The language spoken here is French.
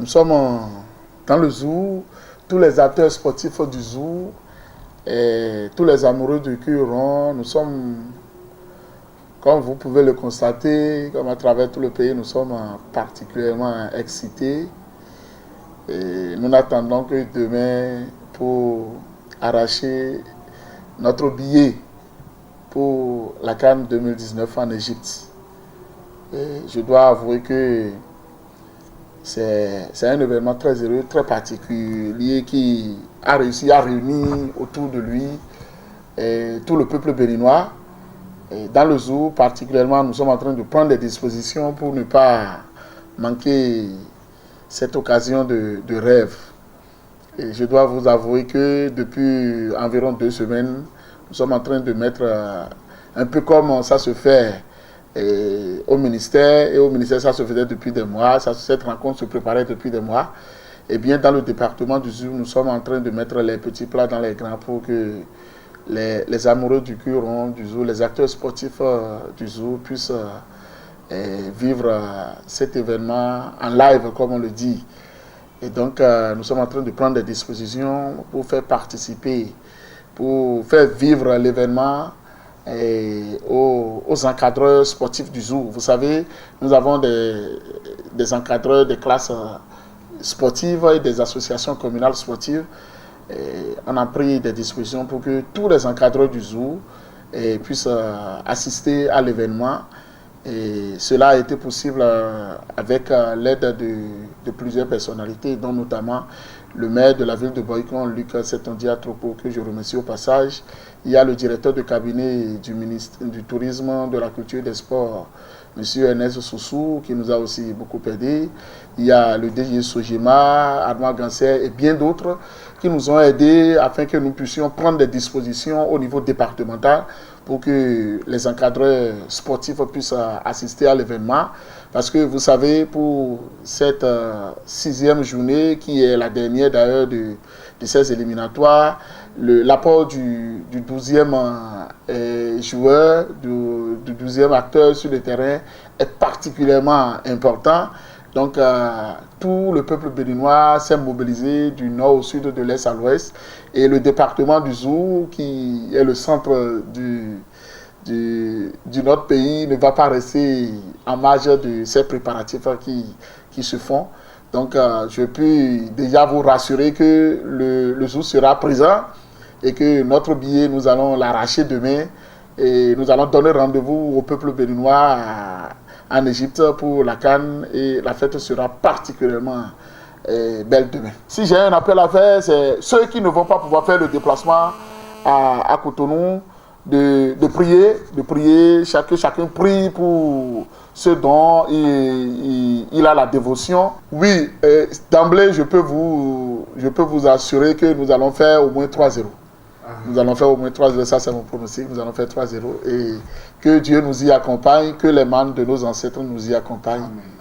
sommes dans le zoo, tous les acteurs sportifs du zoo, et tous les amoureux du Curon, nous sommes, comme vous pouvez le constater, comme à travers tout le pays, nous sommes particulièrement excités. Et nous n'attendons que demain pour arracher notre billet pour la CAN 2019 en Égypte. Et je dois avouer que c'est un événement très heureux, très particulier qui a réussi à réunir autour de lui tout le peuple béninois. Et dans le zoo, particulièrement, nous sommes en train de prendre des dispositions pour ne pas manquer cette occasion de rêve. Et je dois vous avouer que depuis environ 2 semaines, nous sommes en train de mettre un peu comme ça se fait au ministère. Et au ministère, ça se faisait depuis des mois. Cette rencontre se préparait depuis des mois. Et bien, dans le département du zoo, nous sommes en train de mettre les petits plats dans les grands pour que les amoureux du Curon, du zoo, les acteurs sportifs du zoo puissent vivre cet événement en live, comme on le dit. Et donc, nous sommes en train de prendre des dispositions pour faire participer, pour faire vivre l'événement aux encadreurs sportifs du zoo. Vous savez, nous avons des encadreurs des classes sportives et des associations communales sportives. Et on a pris des dispositions pour que tous les encadreurs du zoo puissent assister à l'événement. Et cela a été possible avec l'aide de plusieurs personnalités, dont notamment le maire de la ville de Boycon, Luc Setondia Tropo, que je remercie au passage. Il y a le directeur de cabinet du ministre du Tourisme, de la Culture et des Sports, M. Ernest Soussou, qui nous a aussi beaucoup aidé. Il y a le DG Sojima, Armand Ganser et bien d'autres qui nous ont aidés afin que nous puissions prendre des dispositions au niveau départemental pour que les encadreurs sportifs puissent assister à l'événement. Parce que vous savez, pour cette 6e journée, qui est la dernière d'ailleurs de ces éliminatoires, l'apport du 12e joueur, du 12e acteur sur le terrain est particulièrement important. Donc, tout le peuple béninois s'est mobilisé du nord au sud, de l'est à l'ouest. Et le département du Zoo, qui est le centre de notre pays, ne va pas rester en marge de ces préparatifs qui se font. Donc, je peux déjà vous rassurer que le Zoo sera présent et que notre billet, nous allons l'arracher demain. Et nous allons donner rendez-vous au peuple béninois en Égypte pour la CAN, et la fête sera particulièrement belle demain. Si j'ai un appel à faire, c'est ceux qui ne vont pas pouvoir faire le déplacement à Cotonou, de prier, chacun prie pour ce dont il a la dévotion. Oui, d'emblée, je peux vous assurer que nous allons faire au moins 3-0. Nous allons faire au moins 3-0, ça c'est mon pronostic, nous allons faire 3-0 et que Dieu nous y accompagne, que les membres de nos ancêtres nous y accompagnent. Amen.